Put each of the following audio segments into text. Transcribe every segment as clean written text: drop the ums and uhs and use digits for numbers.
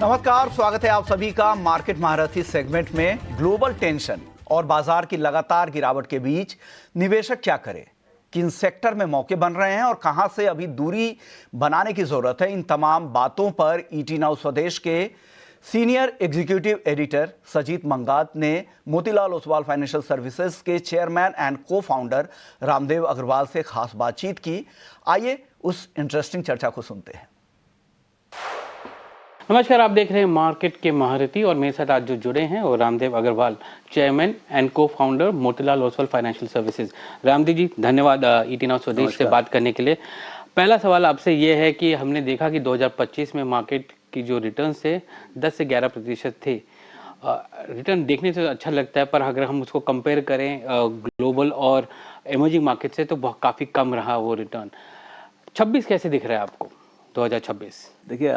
नमस्कार, स्वागत है आप सभी का मार्केट महारथी सेगमेंट में। ग्लोबल टेंशन और बाजार की लगातार गिरावट के बीच निवेशक क्या करे, किन सेक्टर में मौके बन रहे हैं और कहां से अभी दूरी बनाने की जरूरत है, इन तमाम बातों पर ईटी नाउ स्वदेश के सीनियर एग्जीक्यूटिव एडिटर सजीत मंगात ने मोतीलाल ओसवाल फाइनेंशियल सर्विसेज के चेयरमैन एंड को फाउंडर रामदेव अग्रवाल से खास बातचीत की। आइए उस इंटरेस्टिंग चर्चा को सुनते हैं। नमस्कार, आप देख रहे हैं मार्केट के महारथी और मेरे साथ आज जो जुड़े हैं वो Ramdev Agrawal, chairman and co-founder Motilal Oswal financial services. Ramdev ji, धन्यवाद ईटी नाउ स्वदेश से बात करने के लिए। पहला सवाल आपसे ये है कि हमने देखा कि 2025 में मार्केट की जो रिटर्न थे 10 से 11% थे। रिटर्न देखने से अच्छा लगता है, पर अगर हम उसको कंपेयर करें ग्लोबल और इमर्जिंग मार्केट से तो काफ़ी कम रहा वो रिटर्न। 26 कैसे दिख रहा है आपको 2026? देखिए,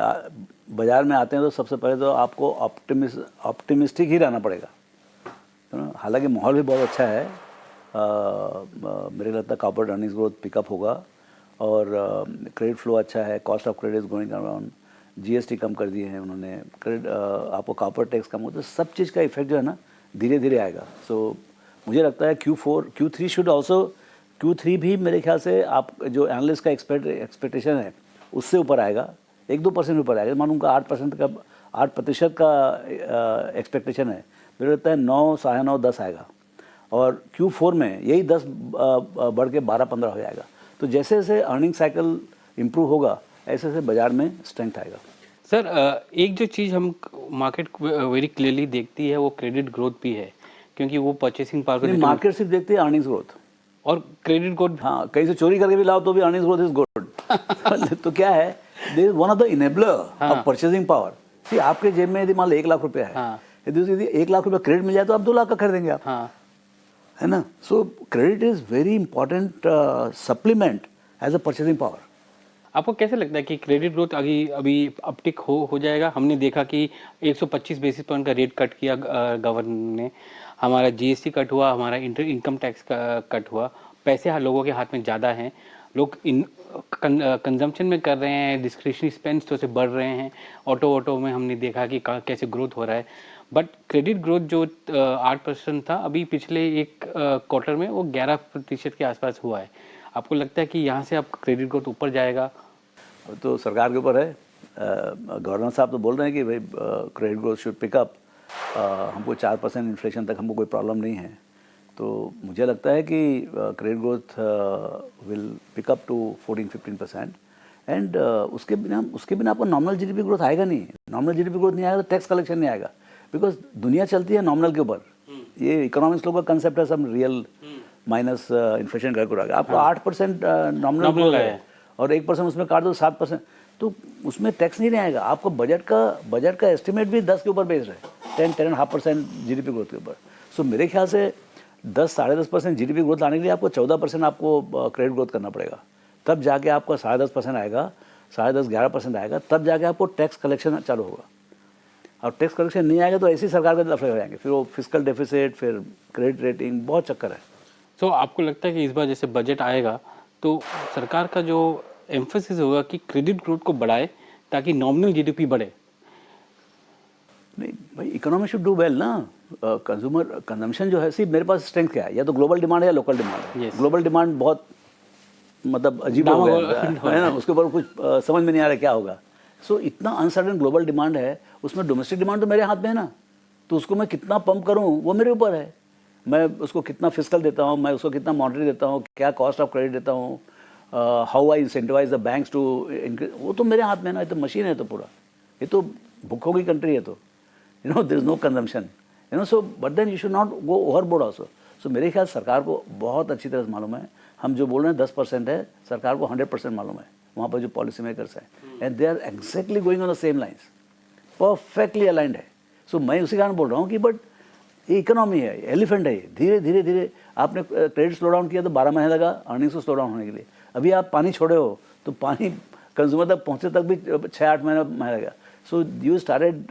बाजार में आते हैं तो सबसे पहले तो आपको ऑप्टिमिस्टिक ही रहना पड़ेगा, तो हालांकि माहौल भी बहुत अच्छा है। मेरे लगता है कॉर्पोरेट अर्निंग्स ग्रोथ पिकअप होगा और क्रेडिट फ्लो अच्छा है। Cost of credit is going around, GST कम कर दिए हैं उन्होंने, क्रेडिट आपको कॉर्पोरेट टैक्स कम हो, तो सब चीज़ का इफेक्ट जो है ना धीरे धीरे आएगा। सो मुझे लगता है Q3 शुड ऑल्सो, Q3 भी मेरे ख्याल से आप जो एनालिस्ट का एक्सपेक्टेशन है उससे ऊपर आएगा, 1-2% ऊपर आएगा। मानो उनका 8% का एक्सपेक्टेशन है, मुझे लगता है 9, 9.5, 10 आएगा और Q4 में यही 10 बढ़ के 12-15 हो जाएगा। तो जैसे जैसे अर्निंग साइकिल इम्प्रूव होगा ऐसे ऐसे बाजार में स्ट्रेंथ आएगा। सर, एक जो चीज़ हम मार्केट वेरी क्लियरली देखती है वो क्रेडिट ग्रोथ भी है, क्योंकि वो परचेसिंग पावर मार्केट सिर्फ देखती है अर्निंग्स ग्रोथ और क्रेडिट ग्रोथ। हाँ, कहीं से चोरी करके भी लाओ तो भी अर्निंग्स ग्रोथ इज गुड। तो क्या है, this is one of the enabler of purchasing power. See, आपके जेब में यदि मान लो 1 लाख रुपया है, यदि 1 लाख रुपया क्रेडिट मिल जाए तो आप 2 लाख का खरीदेंगे आप, है ना। So credit is very important supplement as a purchasing power. आपको कैसे लगता है कि क्रेडिट ग्रोथ अभी अपटिक हो जाएगा? हमने देखा कि 125 बेसिस पॉइंट का रेट कट किया गवर्नर ने, हमारा जीएसटी कट हुआ, हमारा इनकम टैक्स का कट हुआ, पैसे लोगों के हाथ में ज़्यादा हैं, लोग कंजम्पशन में कर रहे हैं, डिस्क्रिशनरी स्पेंड्स तो से बढ़ रहे हैं, ऑटो में हमने देखा कि कैसे ग्रोथ हो रहा है। बट क्रेडिट ग्रोथ जो 8% था, अभी पिछले एक क्वार्टर में वो 11% के आसपास हुआ है। आपको लगता है कि यहाँ से अब क्रेडिट ग्रोथ ऊपर जाएगा? तो सरकार के ऊपर है। गवर्नर साहब तो बोल रहे हैं कि भाई क्रेडिट ग्रोथ शुड पिकअप, हमको 4% इन्फ्लेशन तक हमको कोई प्रॉब्लम नहीं है। तो मुझे लगता है कि credit growth will pick up to 14-15%। And उसके बिना आपको नॉमिनल जीडीपी ग्रोथ आएगा नहीं। नॉमिनल जीडीपी ग्रोथ नहीं आएगा तो टैक्स कलेक्शन नहीं आएगा, बिकॉज दुनिया चलती है नॉमिनल के ऊपर। ये इकोनॉमिक्स लोगों का कंसेप्ट है, सब रियल माइनस इन्फ्लेशन करके आएगा। आपको 8% नॉमिनल है और 1% उसमें काट दो 7%, तो उसमें टैक्स नहीं आएगा। आपको बजट का एस्टिमेट भी 10 के ऊपर बेस्ड है, 10-10.5% जीडीपी ग्रोथ के ऊपर। सो मेरे ख्याल से 10-10.5% जीडीपी ग्रोथ लाने के लिए आपको 14% आपको क्रेडिट ग्रोथ करना पड़ेगा, तब जाके आपका 10.5% आएगा, 10.5-11% आएगा, तब जाके आपको टैक्स कलेक्शन चालू होगा। और टैक्स कलेक्शन नहीं आएगा तो ऐसी सरकार के दफे हो जाएंगे, फिर वो फिस्कल डेफिसिट, फिर क्रेडिट रेटिंग, बहुत चक्कर है। तो आपको लगता है कि इस बार जैसे बजट आएगा तो सरकार का जो एम्फेसिस होगा कि क्रेडिट ग्रोथ को बढ़ाए ताकि नॉमिनल जीडीपी बढ़े? नहीं भाई, इकोनॉमी शुड डू वेल ना। कंज्यूमर कंजम्पशन जो है, सी मेरे पास स्ट्रेंथ क्या है, या तो ग्लोबल डिमांड है या लोकल डिमांड है। ग्लोबल डिमांड बहुत मतलब अजीब हो गया है ना, उसके ऊपर कुछ समझ में नहीं आ रहा क्या होगा। सो इतना अनसर्टन ग्लोबल डिमांड है, उसमें डोमेस्टिक डिमांड तो मेरे हाथ में है ना, तो उसको मैं कितना पंप करूँ वो मेरे ऊपर है। मैं उसको कितना फिस्कल देता हूँ, मैं उसको कितना मॉनिटरी देता हूँ, क्या कॉस्ट ऑफ क्रेडिट देता हूँ, how I incentivise the banks to increase, वो तो मेरे हाथ में है ना। ये तो मशीन है, तो पूरा ये तो भूखों की कंट्री है, तो you know there is no consumption, you know. So but then you should not go overboard also. So मेरे ख्याल सरकार को बहुत अच्छी तरह से मालूम है, हम जो बोल रहे हैं 10% है, सरकार को 100% मालूम है, वहाँ पर जो पॉलिसी मेकर्स हैं, and they are exactly going on the same lines, perfectly aligned है। सो मैं उसी कारण बोल रहा हूँ कि बट ये इकोनॉमी है, एलिफेंट है, धीरे धीरे धीरे आपने क्रेडिट स्लो डाउन किया तो 12 महीने लगा अर्निंग्स को स्लो डाउन होने के लिए। अभी आप पानी छोड़े हो तो पानी कंज्यूमर तक पहुँचने तक भी 6-8 महीना लगेगा। So you started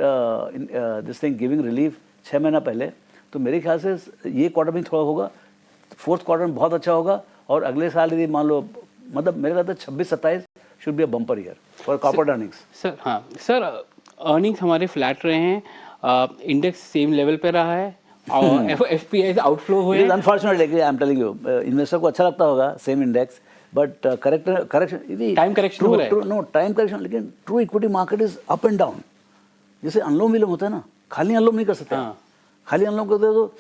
this thing giving relief 6 महीना पहले, तो मेरे ख्याल से ये क्वार्टर में थोड़ा होगा, 4th क्वार्टर में बहुत अच्छा होगा, और अगले साल यदि मान लो, मतलब मेरे ख्याल से 26-27 should be a bumper year for corporate earnings. Sir, हाँ सर, अर्निंग्स हमारे फ्लैट रहे हैं, इंडेक्स सेम लेवल पे रहा है और एफपीआई आउटफ्लो हुए हैं। Unfortunately I am telling you, investor को अच्छा लगता होगा same index, but correction time correction हो रहा है। नो टाइम करेक्शन, लेकिन true equity market is up and down. जैसे अनुलोम विलोम होता है ना, खाली अनुलोम नहीं कर सकते। हाँ। खाली अनुलोम करते हो तो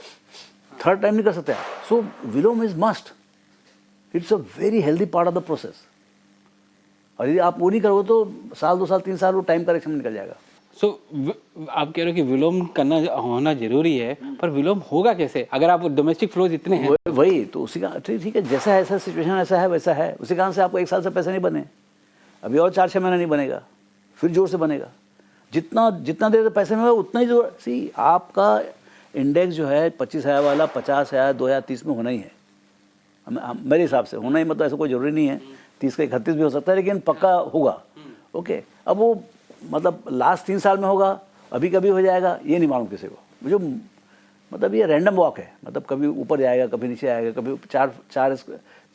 थर्ड टाइम नहीं कर सकते। So volume is must, it's a very healthy part of the process. और यदि आप वो नहीं करोगे तो साल 2 साल 3 साल वो टाइम करेक्शन में निकल जाएगा। सो आप कह रहे हो कि विलोम करना होना जरूरी है, पर विलोम होगा कैसे अगर आप डोमेस्टिक फ्लोज इतने हैं? वही तो उसी का ठीक है, जैसा ऐसा सिचुएशन ऐसा है वैसा है। उसी कारण से आपको 1 साल से पैसे नहीं बने, अभी और 4-6 महीने नहीं बनेगा, फिर जोर से बनेगा। जितना देर पैसे में उतना ही जोर। सी आपका इंडेक्स जो है 25,000 वाला 50,000 2030 में होना ही है मेरे हिसाब से। होना ही मतलब ऐसा कोई ज़रूरी नहीं है 30 का 31 भी हो सकता है, लेकिन पक्का होगा। ओके, अब वो मतलब लास्ट 3 साल में होगा, अभी कभी हो जाएगा, ये नहीं मालूम किसी को। जो मतलब ये रैंडम वॉक है, मतलब कभी ऊपर जाएगा, कभी नीचे आएगा, कभी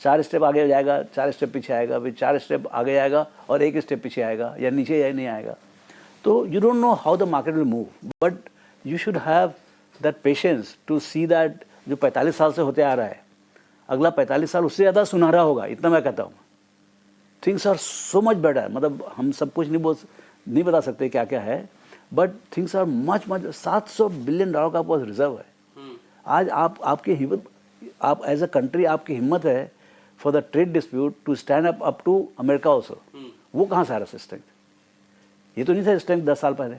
चार स्टेप आगे जाएगा, 4 स्टेप पीछे आएगा, फिर 4 स्टेप आगे जाएगा और 1 स्टेप पीछे आएगा, या नीचे या नहीं आएगा। तो you don't know how the market will move, but you should have that patience to see that जो 45 साल से होते आ रहा है, अगला 45 साल उससे ज़्यादा सुनहरा होगा, इतना मैं कहता हूँ। Things are so much better. मतलब हम सब कुछ नहीं बता सकते क्या क्या है, but things are much $700 billion का पास रिजर्व है। आज आपकी हिम्मत, आप एज अ कंट्री आपकी हिम्मत है for the trade dispute to stand up to America also. वो कहाँ से आ रहा है स्ट्रेंथ? ये तो नहीं था स्ट्रेंथ 10 साल पहले,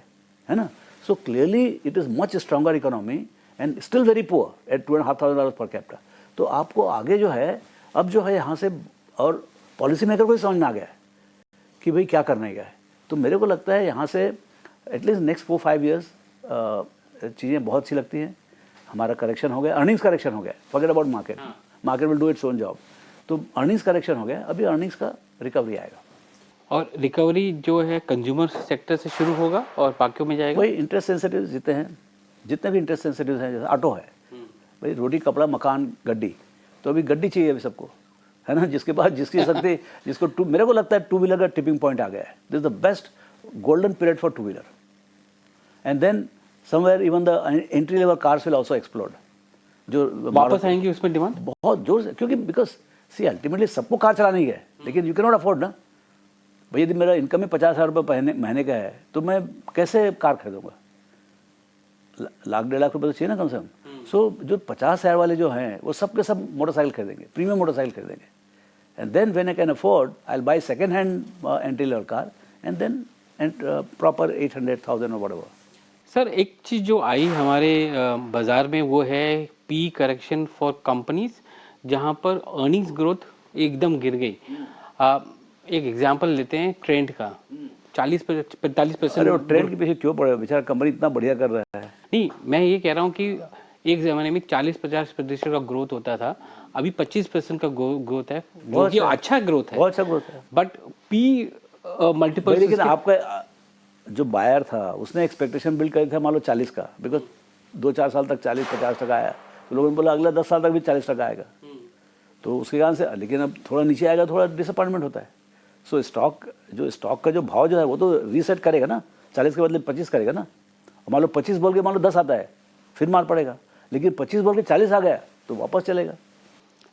है ना? So clearly it is much stronger economy and still very poor at $2,500 per capita. तो आपको आगे जो है, अब जो है यहाँ से, और पॉलिसी मेकर को ही समझ में आ गया है कि भाई क्या करने का है। तो मेरे को लगता है यहाँ से एटलीस्ट नेक्स्ट 4-5 ईयर्स चीज़ें बहुत अच्छी लगती हैं। हमारा करेक्शन हो गया, अर्निंग्स करेक्शन हो गया, forget about market, market will do its own job. तो अर्निंग्स करेक्शन हो गया, अभी अर्निंग्स का रिकवरी आएगा। और रिकवरी जो है कंज्यूमर सेक्टर से शुरू होगा और बाकियों में जाएगा। वही इंटरेस्ट सेंसिटिव जितने भी इंटरेस्ट सेंसिटिव हैं, जैसे ऑटो है भाई, रोटी कपड़ा मकान गड्डी, तो अभी गड्डी चाहिए अभी सबको, है ना? जिसके पास जिसकी शक्ति, जिसको मेरे को लगता है 2 व्हीलर का टिपिंग पॉइंट आ गया है। This is the best golden period for 2 wheeler, and then somewhere even the entry level cars will also explode. जो वापस आएंगी उसमें डिमांड बहुत जोर से, क्योंकि बिकॉज सी अल्टीमेटली सबको कार चलानी है, लेकिन यू कैन नॉट अफोर्ड ना भाई। यदि मेरा इनकम ही 50,000 रुपये महीने का है, तो मैं कैसे कार खरीदूंगा? लाख 1.5 लाख रुपये तो चाहिए ना कम से कम। सो जो 50,000 वाले जो हैं, वो सब के सब मोटरसाइकिल खरीदेंगे, प्रीमियम मोटरसाइकिल खरीदेंगे, and then when I can afford I will buy second hand entry level car, and then proper 800,000 और व्हाटएवर। सर, एक चीज़ जो आई हमारे बाज़ार में, वो है पी करेक्शन फॉर कंपनीज, जहाँ पर अर्निंग्स ग्रोथ एकदम गिर गई। एक एग्जांपल लेते हैं ट्रेंड का, 40-45%। अरे वो ट्रेंड के पीछे क्यों पड़े? बेचारा कंपनी इतना बढ़िया कर रहा है। नहीं, मैं ये कह रहा हूँ कि एक ज़माने में 40-50% का ग्रोथ होता था, अभी 25% का ग्रोथ है, जो कि अच्छा ग्रोथ है, बहुत अच्छा ग्रोथ है। But P multiple. लेकिन आपका जो बायर था उसने एक्सपेक्टेशन बिल्ड करी था मान लो 40 का, बिकॉज 2-4 साल तक 40-50% आया, तो लोगों ने बोला अगला 10 साल तक भी 40% आएगा, तो उसके कारण से। लेकिन अब थोड़ा नीचे आएगा, थोड़ा डिसअपॉइंटमेंट होता है। सो स्टॉक का जो भाव जो है वो तो रीसेट करेगा ना, 40 के बदले 25 करेगा ना। मान लो 25 बोल के मान लो 10 आता है, फिर मार पड़ेगा, लेकिन 25 बोल के 40 आ गया तो वापस चलेगा।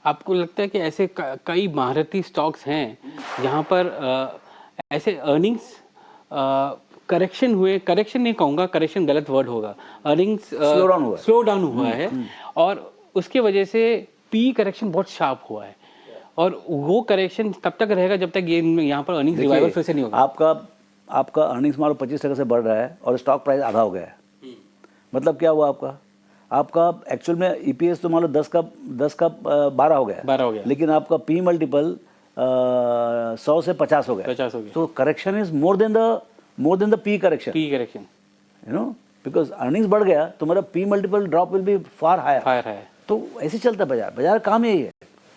आपको लगता है कि ऐसे कई महारथी स्टॉक्स हैं जहां पर ऐसे अर्निंग्स करेक्शन हुए, करेक्शन नहीं कहूँगा, करेक्शन गलत वर्ड होगा, अर्निंग्स स्लो डाउन हुआ है, और उसके वजह से पी करेक्शन बहुत शार्प हुआ है, और वो करेक्शन तब तक रहेगा जब तक ये यहाँ पर अर्निंग्स रिवाइवल फिर से नहीं होगा। आपका अर्निंग्स मान लो 25% से बढ़ रहा है और स्टॉक प्राइस आधा हो गया है, मतलब क्या हुआ आपका एक्चुअल में ईपीएस तो मान लो 10 का 12 हो गया, लेकिन आपका पी मल्टीपल 100 से 50 हो गया। So correction is more than the P correction, you know, because earnings बढ़ गया तो मेरा P multiple drop will be far higher. तो ऐसे चलता है बाजार काम यही है,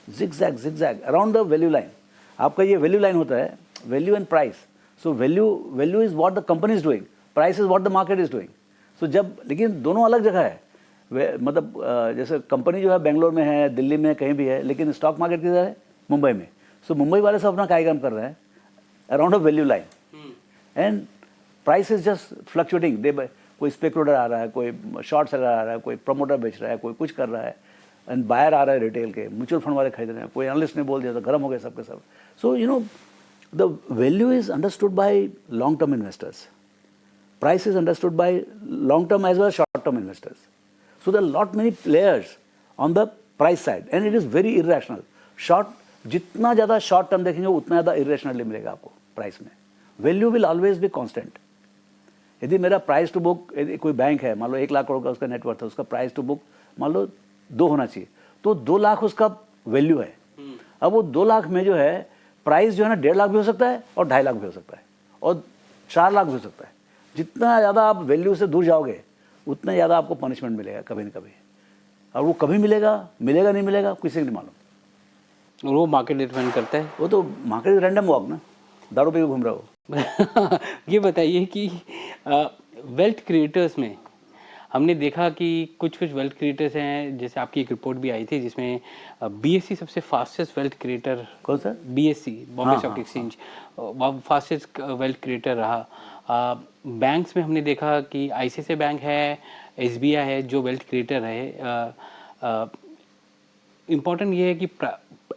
zigzag around the value line. आपका ये वैल्यू लाइन होता है, value and price. So value is what the company is doing, price is what the market is doing. So जब, लेकिन दोनों अलग जगह है, मतलब जैसे कंपनी जो है बेंगलोर में है, दिल्ली में, कहीं भी है, लेकिन स्टॉक मार्केट किधर है? मुंबई में। सो मुंबई वाले सब अपना कार्यक्रम कर रहे हैं around a value line, and price is just fluctuating, दे कोई स्पेकुलेटर आ रहा है, कोई शॉर्ट सेलर आ रहा है, कोई प्रमोटर बेच रहा है, कोई कुछ कर रहा है, एंड बायर आ रहा है रिटेल के, म्यूचुअल फंड वाले खरीद रहे हैं, कोई एनालिस्ट ने बोल दिया तो गर्म हो गए सबके सब. So you know the value is understood by long term investors, price is understood by long term as well as short term investors. So there are lot many players on the price side and it is very irrational. Short, जितना ज़्यादा short term देखेंगे उतना ज़्यादा irrationally मिलेगा आपको price में. Value will always be constant. यदि मेरा price to book, यदि कोई बैंक है, मान लो 1 लाख करोड़ का उसका नेटवर्थ है, उसका price to book मान लो 2 होना चाहिए, तो 2 लाख उसका वैल्यू है. अब वो 2 लाख में जो है प्राइस जो है ना 1.5 लाख भी हो सकता है और 2.5 लाख भी हो सकता है और 4 लाख भी हो सकता है. जितना ज़्यादा आप वैल्यू से दूर जाओगे उतना ज़्यादा आपको पनिशमेंट मिलेगा कभी न कभी, और वो कभी मिलेगा नहीं मिलेगा किसी को नहीं मालूम. और वो मार्केट डिपेंड करता है. वो तो मार्केट रैंडम वॉक ना, दारू पे घूम रहे हो. ये बताइए कि वेल्थ क्रिएटर्स में हमने देखा कि कुछ कुछ वेल्थ क्रिएटर्स हैं, जैसे आपकी एक रिपोर्ट भी आई थी जिसमें बीएससी सबसे फास्टेस्ट वेल्थ क्रिएटर. कौन सा? BSc, Bombay stock exchange, fastest wealth creator रहा. बैंक्स में हमने देखा कि आईसीआईसीआई बैंक है, एसबीआई है जो वेल्थ क्रिएटर है. इम्पॉर्टेंट ये है कि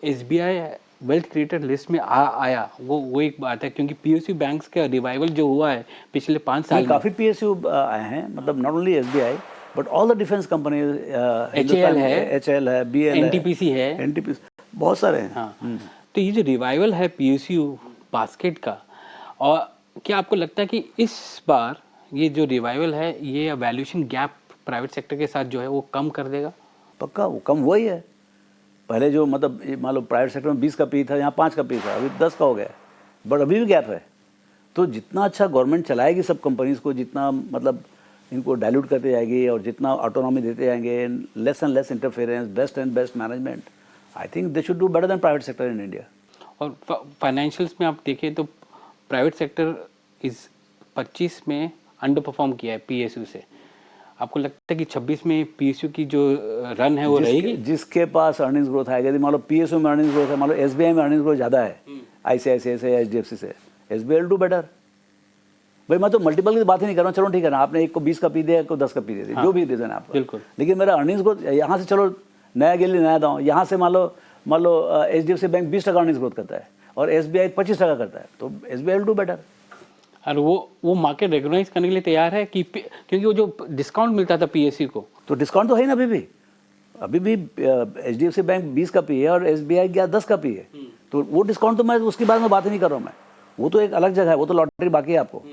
एसबीआई वेल्थ क्रिएटर लिस्ट में आया, वो एक बात है, क्योंकि पीएसयू बैंक्स का रिवाइवल जो हुआ है पिछले 5 साल में, काफ़ी पीएसयू आए हैं, मतलब not only SBI but all the defence companies, HAL है, बीएल, एनटीपीसी है, बहुत सारे हैं. हाँ. तो ये जो रिवाइवल है पीएसयू बास्केट का, और क्या आपको लगता है कि इस बार ये जो रिवाइवल है ये वैल्यूएशन गैप प्राइवेट सेक्टर के साथ जो है वो कम कर देगा? पक्का वो कम हुआ ही है. पहले जो मतलब मान लो प्राइवेट सेक्टर में 20 का पी था, यहाँ 5 का पी था, अभी 10 का हो गया, बट अभी भी गैप है. तो जितना अच्छा गवर्नमेंट चलाएगी सब कंपनीज को, जितना मतलब इनको डाइल्यूट करते जाएगी और जितना ऑटोनॉमी देते जाएंगे, less and less interference, best and best management, I think they should do better than private sector in India. और फाइनेंशियल्स में आप देखें तो प्राइवेट सेक्टर इस 25 में अंडर परफॉर्म किया है पीएसयू से. आपको लगता है कि 26 में पीएसयू की जो रन है वो रहेगी? जिसके पास अर्निंग्स ग्रोथ आएगा, यदि मान लो पीएसयू में अर्निंग्स ग्रोथ है, मान लो एसबीआई में अर्निंग्स ग्रोथ ज़्यादा है आईसीआईसीआई से, एचडीएफसी से, एसबीआई विल डू बेटर. भाई मैं तो मल्टीपल की बात ही नहीं कर रहा हूँ, चलो ठीक है ना, आपने एक को 20 का पी दिया, एक को 10 का पी दे दिया, जो भी रीजन है आपका, बिल्कुल. लेकिन मेरा अर्निंग्स ग्रोथ यहाँ से, चलो नया गिल्ली नया दाऊँ, यहाँ से मान लो एचडीएफसी बैंक 20% अर्निंग्स ग्रोथ करता है और एसबीआई 25% करता है, तो एसबीआई विल डू बेटर. और वो मार्केट रिकॉग्नाइज करने के लिए तैयार है कि क्योंकि वो जो डिस्काउंट मिलता था पीएसयू को, तो डिस्काउंट तो है ना अभी भी एचडीएफसी बैंक 20 का पी है और एसबीआई 10 का पी है, तो वो डिस्काउंट तो मैं उसके बारे में बात ही नहीं कर रहा हूँ मैं, वो तो एक अलग जगह है, वो तो लॉटरी बाकी है आपको.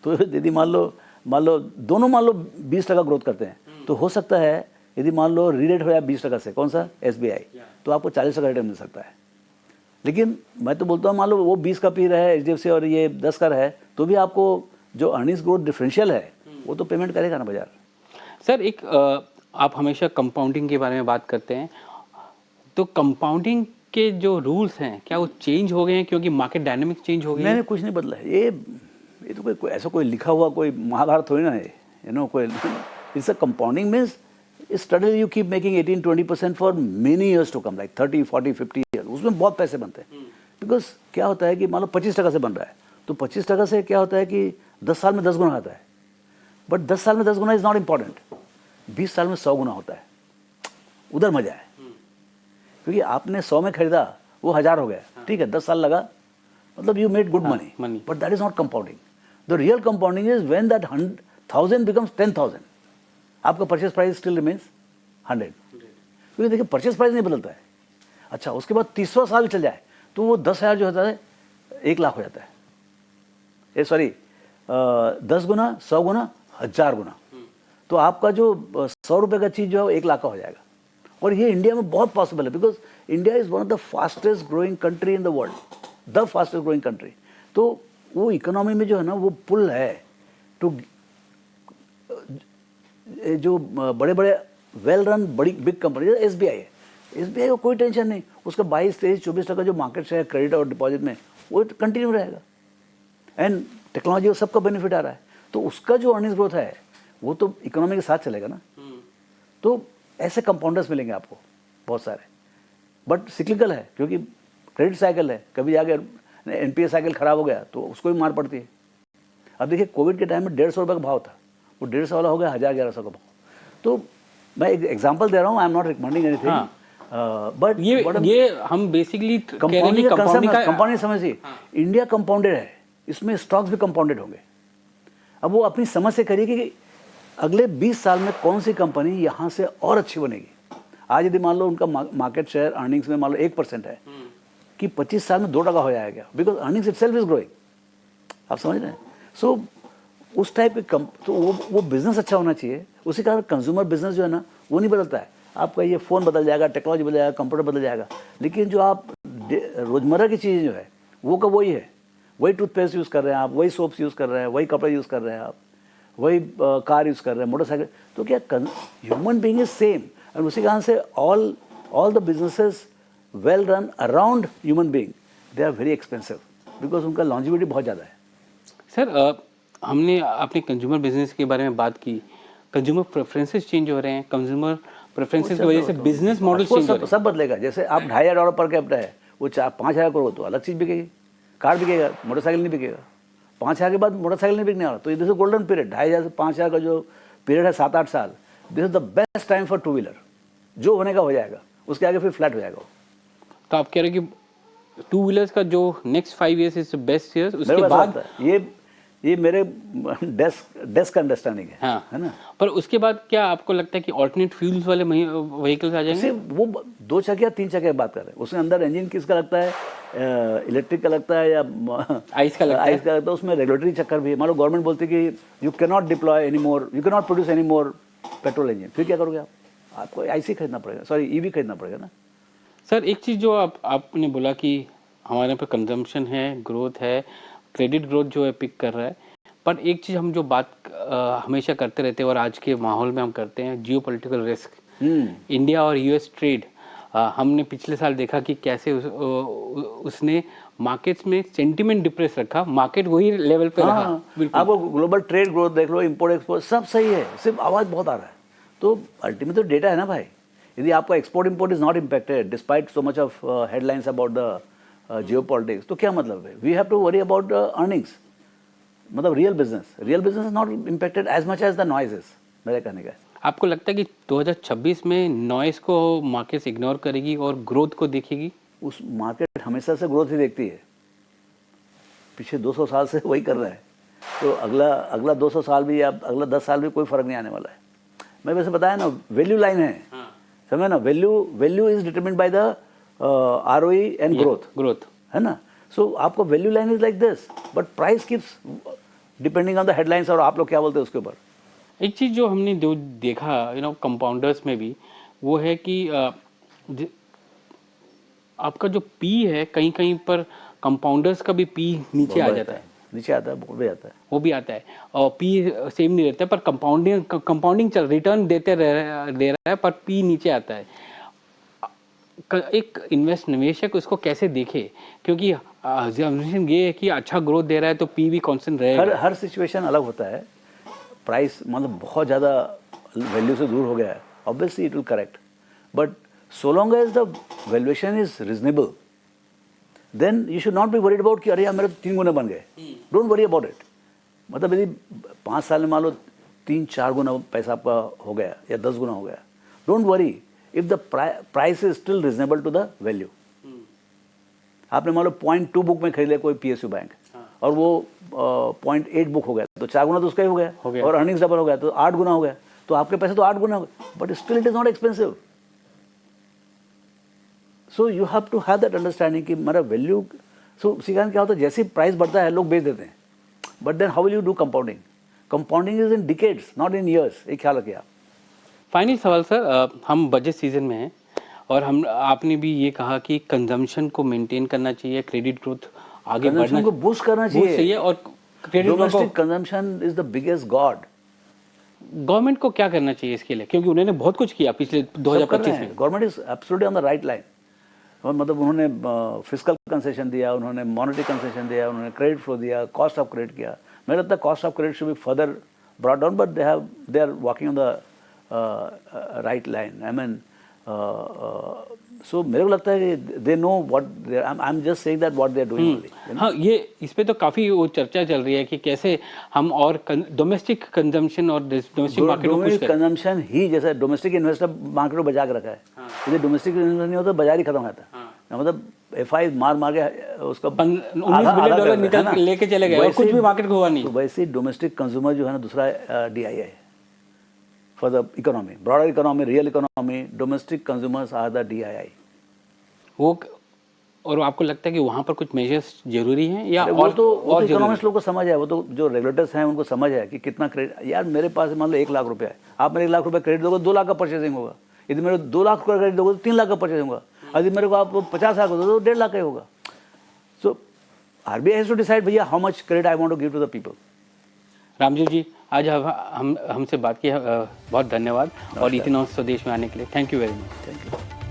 तो यदि मान लो दोनों मान लो 20% ग्रोथ करते हैं, तो हो सकता है यदि मान लो रीरेट हो जाए 20% से, कौन सा? एसबीआई, तो आपको 40% रिटर्न मिल सकता है. लेकिन मैं तो बोलता हूँ मान लो वो 20 का पी रहा है एचडीएफसी और ये 10 का है, तो भी आपको जो अर्निंग्स ग्रोथ डिफरेंशियल है वो तो पेमेंट करेगा ना बाजार. सर एक आप हमेशा कंपाउंडिंग के बारे में बात करते हैं, तो कंपाउंडिंग के जो रूल्स हैं क्या वो चेंज हो गए हैं क्योंकि मार्केट डायनेमिक्स चेंज हो गई है? नहीं, कुछ नहीं बदला है. ये तो कोई ऐसा कोई लिखा हुआ कोई महाभारत थोड़ी ना है, कोई it's a compounding means study you keep making 18-20% for many years to come, like 30, 40, 50 year, उसमें बहुत पैसे बनते हैं. बिकॉज क्या होता है कि मान लो 25% से बन रहा है, तो 25% से क्या होता है कि 10 साल में 10 गुना आता है, बट 10 साल में 10 गुना इज नॉट इम्पॉर्टेंट, 20 साल में 100 गुना होता है, उधर मजा है. क्योंकि आपने 100 में खरीदा वो 1000 हो गया, ठीक है, 10 साल लगा, मतलब you made good money, but that is not compounding. The real compounding is when that 1000 becomes 10,000, आपका परचेस प्राइस स्टिल रिमेन्स 100. क्योंकि देखिए परचेस प्राइस नहीं बदलता है. अच्छा, उसके बाद 30वां साल चल जाए तो वो 10,000 जो होता है 1 लाख हो जाता है. सॉरी 10 गुना, 100 गुना, 1000 गुना, तो आपका जो 100 रुपये का चीज़ जो है वो 1 लाख का हो जाएगा. और ये इंडिया में बहुत पॉसिबल है, because India is one of the fastest growing country in the world, the fastest growing country. तो वो इकोनॉमी में जो है ना वो पुल है टू जो बड़े बड़े वेल रन बड़ी बिग कंपनी, एसबीआई है, एसबीआई को कोई टेंशन नहीं, उसका 22, 23, 24% जो मार्केट शेयर क्रेडिट और डिपॉजिट में वो कंटिन्यू रहेगा, एंड टेक्नोलॉजी को सबका बेनिफिट आ रहा है, तो उसका जो अर्निंग्स ग्रोथ है वो तो इकोनॉमी के साथ चलेगा ना. तो ऐसे कंपाउंडर्स मिलेंगे आपको बहुत सारे, बट सिक्लिकल है क्योंकि क्रेडिट साइकिल है, कभी जाके एनपीए साइकिल खराब हो गया तो उसको भी मार पड़ती है. अब देखिए कोविड के टाइम में 150 रुपये का भाव था, वो 150 वाला हो गया 1000-1100 का भाव। तो मैं एक एग्जांपल दे रहा हूँ, I am not recommending anything, but ये हम बेसिकली कंपाउंडिंग समझिए, इंडिया कंपाउंडेड है, इसमें स्टॉक्स भी कंपाउंडेड होंगे। अब वो अपनी समझ से करिए कि अगले 20 साल में कौन सी कंपनी यहाँ से और अच्छी बनेगी। आज यदि मान लो उनका मार्केट शेयर अर्निंग्स में मान लो 1% है, कि 25 साल में 2% हो जाएगा, because earnings itself is growing. आप समझ रहे हैं? सो उस टाइप के तो वो बिजनेस अच्छा होना चाहिए। उसी कारण कंज्यूमर बिजनेस जो है ना वो नहीं बदलता है। आपका ये फ़ोन बदल जाएगा, टेक्नोलॉजी बदल जाएगा, कंप्यूटर बदल जाएगा, लेकिन जो आप रोज़मर्रा की चीज़ें जो है वो का वही है। वही टूथपेस्ट यूज़ कर रहे हैं आप, वही सोप्स यूज़ कर रहे हैं, वही कपड़े यूज़ कर रहे हैं आप, वही कार यूज़ कर रहे हैं, मोटरसाइकिल। तो क्या ह्यूमन बीइंग इज सेम, और उसी कारण से all the businesses well run around human being they are very expensive, because उनका लॉन्जिविटी बहुत ज़्यादा है। सर हमने अपने कंज्यूमर बिजनेस के बारे में बात की, कंज्यूमर प्रेफरेंसेस चेंज हो रहे हैं, कंज्यूमर प्रेफरेंसेस की वजह से बिजनेस मॉडल चेंज हो रहे हैं। सब बदलेगा। जैसे आप $2500 पर कैपिटा है, वो 4-5 करोड़ तो अलग चीज़ बिकेगी, कार बिकेगा, मोटरसाइकिल नहीं बिकेगा। 5,000 के बाद मोटरसाइकिल नहीं बिकने वाला। तो दिस इज गोल्डन पीरियड। 2,500 से 5,000 का जो पीरियड है 7-8 साल, this is the best time for 2 wheeler. जो होने का हो जाएगा, उसके आगे फिर फ्लैट हो जाएगा। तो आप कह रहे हैं कि 2 व्हीलर्स का जो next 5 years is best years, उसके बाद ये मेरे डेस्क अंडरस्टैंडिंग है, हाँ, है ना। पर उसके बाद क्या आपको लगता है कि ऑल्टरनेट फ्यूल्स वाले व्हीकल्स आ जाएंगे? वो 2 चक्के या 3 चक्के की बात कर रहे हैं। उसके अंदर इंजन किसका लगता है, इलेक्ट्रिक का लगता है या आइस का लगता है। उसमें रेगुलेटरी चक्कर भी है। मान लो गवर्नमेंट बोलती है कि you can not deploy any more, you can not produce any more petrol engine, फिर क्या करोगे आप? आपको आईसी खरीदना पड़ेगा, सॉरी ईवी खरीदना पड़ेगा ना। सर एक चीज़ जो आपने बोला कि हमारे यहाँ पे कंजम्पशन है, ग्रोथ है, क्रेडिट ग्रोथ जो है पिक कर रहा है, पर एक चीज़ हम जो बात हमेशा करते रहते हैं और आज के माहौल में हम करते हैं, जियो पॉलिटिकल रिस्क, इंडिया और यूएस ट्रेड। हमने पिछले साल देखा कि कैसे उसने मार्केट्स में सेंटिमेंट डिप्रेस रखा, मार्केट वही लेवल पे रहा। आपको ग्लोबल ट्रेड ग्रोथ देख लो, इंपोर्ट एक्सपोर्ट सब सही है, सिर्फ आवाज़ बहुत आ रहा है। तो अल्टीमेट तो डेटा है ना भाई। यदि आपका export import is not impacted despite so much of headlines about the geopolitics, तो क्या मतलब है? We have to worry about the earnings, मतलब real business is not impacted as much as the noises, मेरे कहने का। आपको लगता है कि 2026 में नॉइस को मार्केट्स इग्नोर करेगी और ग्रोथ को देखेगी? उस मार्केट हमेशा से ग्रोथ ही देखती है, पिछले 200 साल से वही कर रहा है। तो अगला 200 साल भी या अगला 10 साल भी कोई फर्क नहीं आने वाला है। मैं वैसे बताया ना, वैल्यू लाइन है, समझे ना। Value is determined by the ROE and growth, है ना। सो आपको value line is like this, but price keeps depending on the headlines और आप लोग क्या बोलते हैं उसके ऊपर। एक चीज़ जो हमने जो देखा कंपाउंडर्स में भी, वो है कि आपका जो पी है कहीं कहीं पर कंपाउंडर्स का भी पी नीचे आ जाता है, नीचे आता है, वो भी आता है, और पी सेम नहीं रहता है, पर कंपाउंडिंग चल रिटर्न दे रहा है, पर पी नीचे आता है। एक निवेशक उसको कैसे देखे, क्योंकि ये है कि अच्छा ग्रोथ दे रहा है तो पी भी कांस्टेंट रहेगा। हर सिचुएशन अलग होता है। प्राइस मतलब बहुत ज़्यादा वैल्यू से दूर हो गया है, obviously it will correct, but so long as the valuation is reasonable, then you should not be worried about कि अरे यार मेरे 3 गुना बन गए। Don't worry about it. मतलब यदि 5 साल में मान लो 3-4 गुना पैसा आपका हो गया या 10 गुना हो गया, don't worry if the price is still reasonable to the value. आपने मान लो 0.2 बुक में खरीद लिया कोई PSU बैंक, और वो 0.8 बुक हो गया, तो 4 गुना तो उसका ही हो गया, और अर्निंग्स डबल हो गया तो 8 गुना हो गया, तो आपके पैसे तो 8 गुना हो गए, but still it is not expensive. So you have to have that understanding कि मेरा वैल्यू। सो सिखाने क्या होता है, जैसे प्राइस बढ़ता है लोग बेच देते हैं, but then how will you do compounding? Compounding is in decades, not in years. एक ख्याल रखिए आप। फाइनल सवाल सर, हम बजट सीजन में हैं और आपने भी ये कहा कि कंजम्पशन को मेंटेन करना चाहिए, क्रेडिट ग्रोथ आगे बढ़ना को बूस्ट करना चाहिए, और domestic consumption is the biggest God. Government को क्या करना चाहिए इसके लिए, क्योंकि उन्होंने बहुत कुछ किया पिछले 2025 में। Government is absolutely on the right line. मतलब उन्होंने फिस्कल कंसेशन दिया, उन्होंने मॉनेटरी कंसेशन दिया, उन्होंने क्रेडिट फ्लो दिया, कॉस्ट ऑफ क्रेडिट किया। मेरे लगता है cost of credit should be further brought down, but they are walking on the right line. I mean so मेरे को लगता है कि they know what I am just saying that what they are doing only. हाँ, ये इस पे तो काफ़ी वो चर्चा चल रही है कि कैसे हम और डोमेस्टिक कंजम्पशन और डोमेस्टिक मार्केट को पुश डोमेस्टिक करें। कंजम्पशन ही जैसे डोमेस्टिक इन्वेस्टर मार्केट को बचा के रखा है। यदि डोमेस्टिक इन्वेस्टर नहीं होता बाजार ही खत्म हो जाता। मतलब एफआई मार मार के उसका 19 बिलियन डॉलर निकल लेके चले गए और कुछ भी मार्केट को हुआ नहीं। तो वैसे डोमेस्टिक कंज्यूमर जो है ना दूसरा डीआई है for the economy, broader economy, real economy. Domestic consumers are the DII. वो और आपको लगता है कि वहाँ पर कुछ मेजर्स जरूरी हैं या वो तो और इकोनॉमिस्ट लोग को समझ है, वो तो जो रेगुलेटर्स हैं उनको समझ है कि कितना क्रेडिट। यार मेरे पास मान लो 1 लाख रुपया है, आप मेरे 1 लाख रुपया क्रेडिट दोगे 2 लाख का परचेजिंग होगा। यदि मेरे 2 लाख का क्रेडिट दोगे तो 3 लाख का परचेजिंग होगा। यदि मेरे को आप 50 लाख दो तो 1.5 लाख का ही होगा। So RBI has to decide भैया how much credit I want to give to the people. Ramjeev ji, आज हमसे बात की, बहुत धन्यवाद और इतना स्वदेश में आने के लिए। Thank you very much. Thank you.